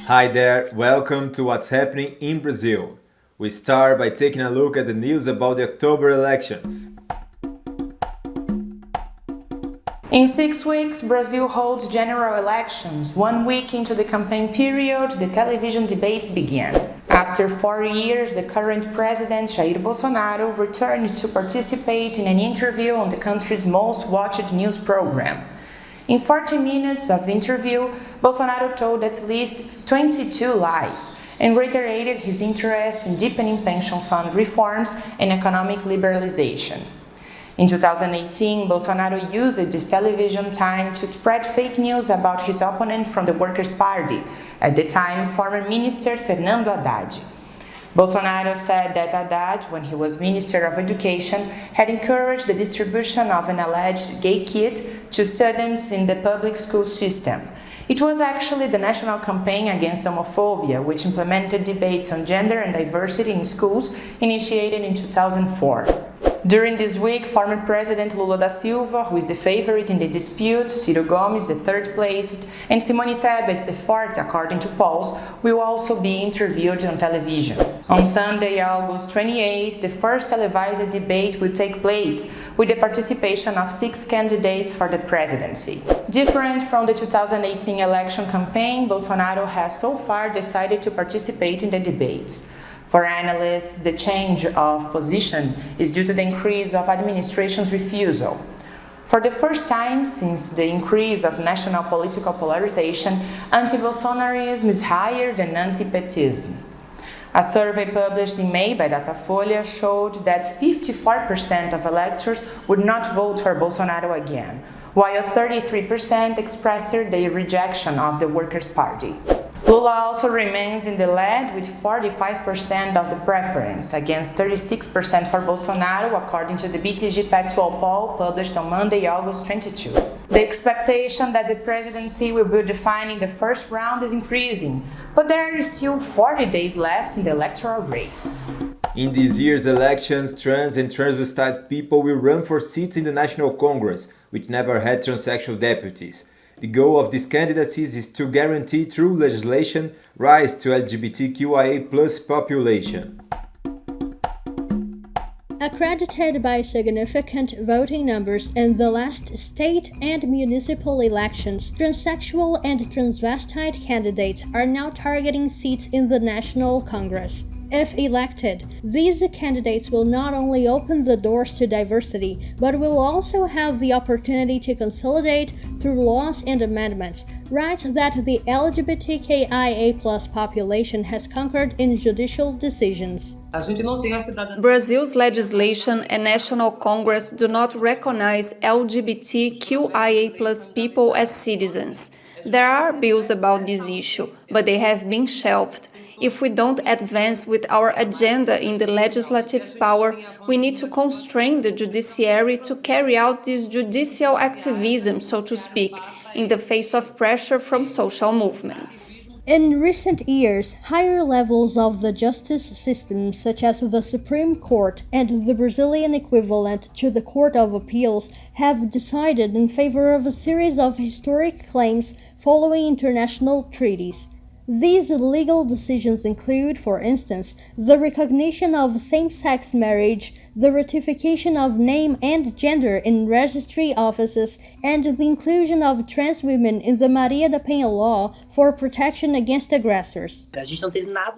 Hi there, welcome to What's Happening in Brazil. We start by taking a look at the news about the October elections. In 6 weeks, Brazil holds general elections. 1 week into the campaign period, the television debates began. After 4 years, the current president, Jair Bolsonaro, returned to participate in an interview on the country's most watched news program. In 40 minutes of interview, Bolsonaro told at least 22 lies and reiterated his interest in deepening pension fund reforms and economic liberalization. In 2018, Bolsonaro used this television time to spread fake news about his opponent from the Workers' Party, at the time former Minister Fernando Haddad. Bolsonaro said that Haddad, when he was Minister of Education, had encouraged the distribution of an alleged gay kit to students in the public school system. It was actually the National Campaign Against Homophobia, which implemented debates on gender and diversity in schools, initiated in 2004. During this week, former President Lula da Silva, who is the favorite in the dispute, Ciro Gomes, the third placed, and Simone Tebet, the fourth according to polls, will also be interviewed on television. On Sunday, August 28, the first televised debate will take place, with the participation of 6 candidates for the presidency. Different from the 2018 election campaign, Bolsonaro has so far decided to participate in the debates. For analysts, the change of position is due to the increase of administration's refusal. For the first time since the increase of national political polarization, anti-Bolsonarism is higher than anti-Petism. A survey published in May by Datafolha showed that 54% of electors would not vote for Bolsonaro again, while 33% expressed their rejection of the Workers' Party. Lula also remains in the lead with 45% of the preference, against 36% for Bolsonaro, according to the BTG Pactual poll published on Monday, August 22. The expectation that the presidency will be defined in the first round is increasing, but there are still 40 days left in the electoral race. In this year's elections, trans and transvestite people will run for seats in the National Congress, which never had transsexual deputies. The goal of these candidacies is to guarantee through legislation rights to LGBTQIA+ population. Accredited by significant voting numbers in the last state and municipal elections, transsexual and transvestite candidates are now targeting seats in the National Congress. If elected, these candidates will not only open the doors to diversity, but will also have the opportunity to consolidate, through laws and amendments, rights that the LGBTQIA+ population has conquered in judicial decisions. Brazil's legislation and National Congress do not recognize LGBTQIA+ people as citizens. There are bills about this issue, but they have been shelved. If we don't advance with our agenda in the legislative power, we need to constrain the judiciary to carry out this judicial activism, so to speak, in the face of pressure from social movements. In recent years, higher levels of the justice system, such as the Supreme Court and the Brazilian equivalent to the Court of Appeals, have decided in favor of a series of historic claims following international treaties. These legal decisions include, for instance, the recognition of same-sex marriage, the ratification of name and gender in registry offices, and the inclusion of trans women in the Maria da Penha law for protection against aggressors.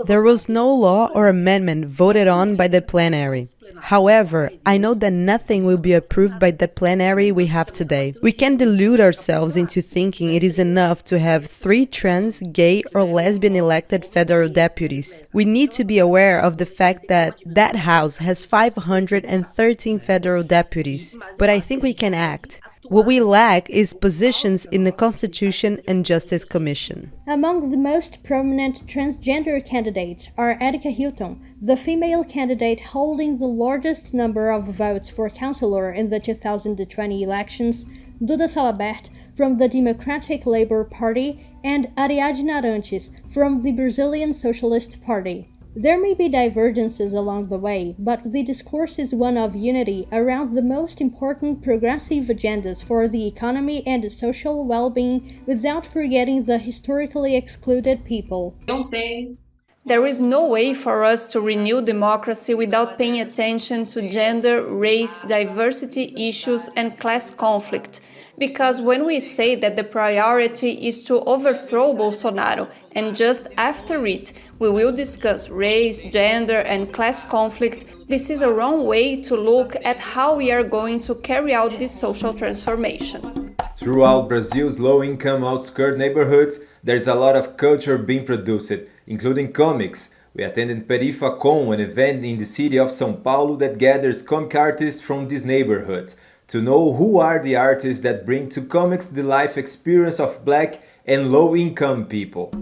There was no law or amendment voted on by the plenary. However, I know that nothing will be approved by the plenary we have today. We can delude ourselves into thinking it is enough to have 3 trans, gay, or lesbian elected federal deputies. We need to be aware of the fact that that House has 513 federal deputies. But I think we can act. What we lack is positions in the Constitution and Justice Commission. Among the most prominent transgender candidates are Erika Hilton, the female candidate holding the largest number of votes for councillor in the 2020 elections, Duda Salabert from the Democratic Labour Party, and Ariadne Arantes from the Brazilian Socialist Party. There may be divergences along the way, but the discourse is one of unity around the most important progressive agendas for the economy and social well-being without forgetting the historically excluded people. There is no way for us to renew democracy without paying attention to gender, race, diversity issues, and class conflict. Because when we say that the priority is to overthrow Bolsonaro, and just after it we will discuss race, gender, and class conflict, this is a wrong way to look at how we are going to carry out this social transformation. Throughout Brazil's low-income outskirt neighborhoods, there's a lot of culture being produced, including comics. We attended Perifacon, an event in the city of São Paulo that gathers comic artists from these neighborhoods, to know who are the artists that bring to comics the life experience of black and low-income people.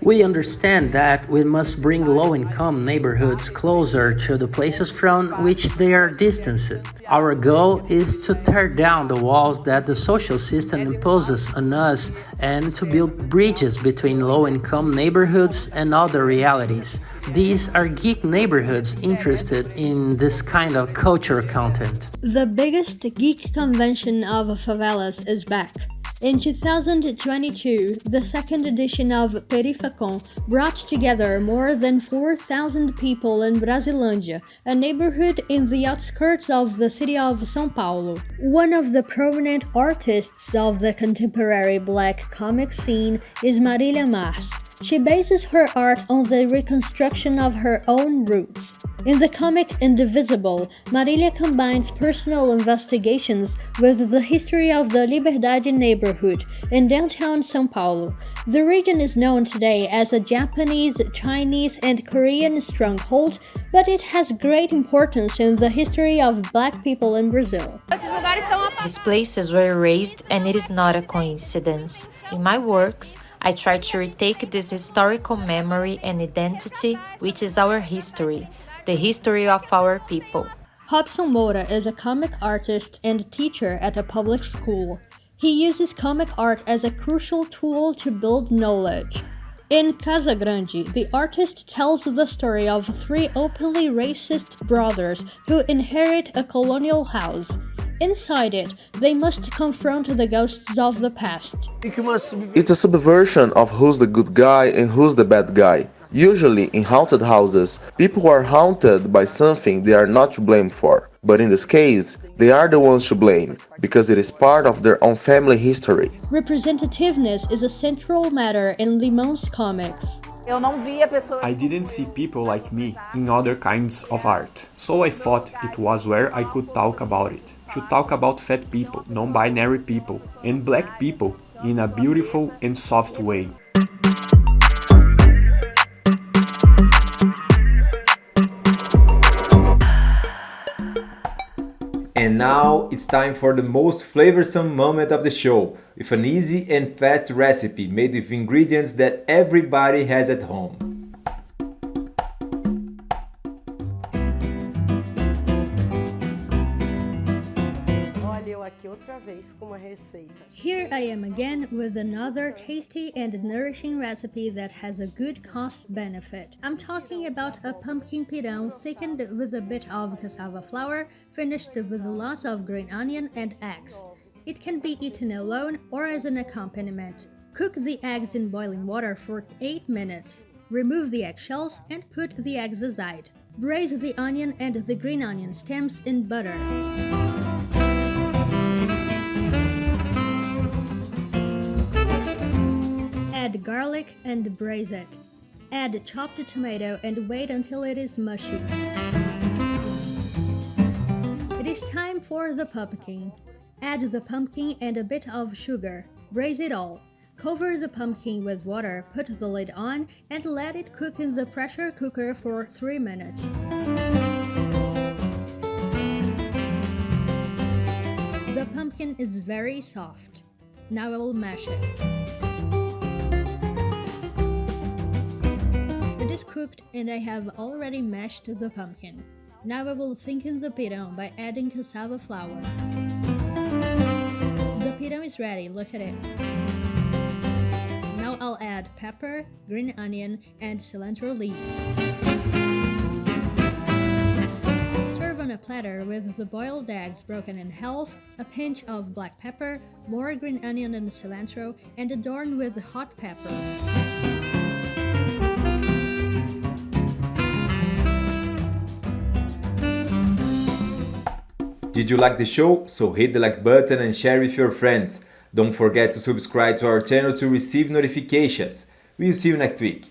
We understand that we must bring low-income neighborhoods closer to the places from which they are distanced. Our goal is to tear down the walls that the social system imposes on us and to build bridges between low-income neighborhoods and other realities. These are geek neighborhoods interested in this kind of cultural content. The biggest geek convention of favelas is back. In 2022, the second edition of Perifacon brought together more than 4,000 people in Brasilândia, a neighborhood in the outskirts of the city of São Paulo. One of the prominent artists of the contemporary black comic scene is Marília Mars. She bases her art on the reconstruction of her own roots. In the comic Indivisible, Marília combines personal investigations with the history of the Liberdade neighborhood in downtown São Paulo. The region is known today as a Japanese, Chinese, and Korean stronghold, but it has great importance in the history of black people in Brazil. These places were erased, and it is not a coincidence. In my works, I try to retake this historical memory and identity, which is our history, the history of our people. Robson Moura is a comic artist and teacher at a public school. He uses comic art as a crucial tool to build knowledge. In Casa Grande, the artist tells the story of three openly racist brothers who inherit a colonial house. Inside it, they must confront the ghosts of the past. It's a subversion of who's the good guy and who's the bad guy. Usually, in haunted houses, people are haunted by something they are not to blame for. But in this case, they are the ones to blame, because it is part of their own family history. Representativeness is a central matter in Limão's comics. I didn't see people like me in other kinds of art, so I thought it was where I could talk about it. To talk about fat people, non-binary people, and black people in a beautiful and soft way. And now it's time for the most flavorsome moment of the show, with an easy and fast recipe made with ingredients that everybody has at home. Here I am again with another tasty and nourishing recipe that has a good cost benefit. I'm talking about a pumpkin pirão thickened with a bit of cassava flour, finished with lots of green onion and eggs. It can be eaten alone or as an accompaniment. Cook the eggs in boiling water for 8 minutes. Remove the eggshells and put the eggs aside. Braise the onion and the green onion stems in butter. Add garlic and braise it. Add chopped tomato and wait until it is mushy. It is time for the pumpkin. Add the pumpkin and a bit of sugar. Braise it all. Cover the pumpkin with water, put the lid on, and let it cook in the pressure cooker for 3 minutes. The pumpkin is very soft. Now I will mash it. It is cooked and I have already mashed the pumpkin. Now I will thicken the pirão by adding cassava flour. The sopirão is ready, look at it. Now I'll add pepper, green onion, and cilantro leaves. Serve on a platter with the boiled eggs broken in half, a pinch of black pepper, more green onion and cilantro, and adorn with hot pepper. Did you like the show? So hit the like button and share with your friends. Don't forget to subscribe to our channel to receive notifications. We'll see you next week.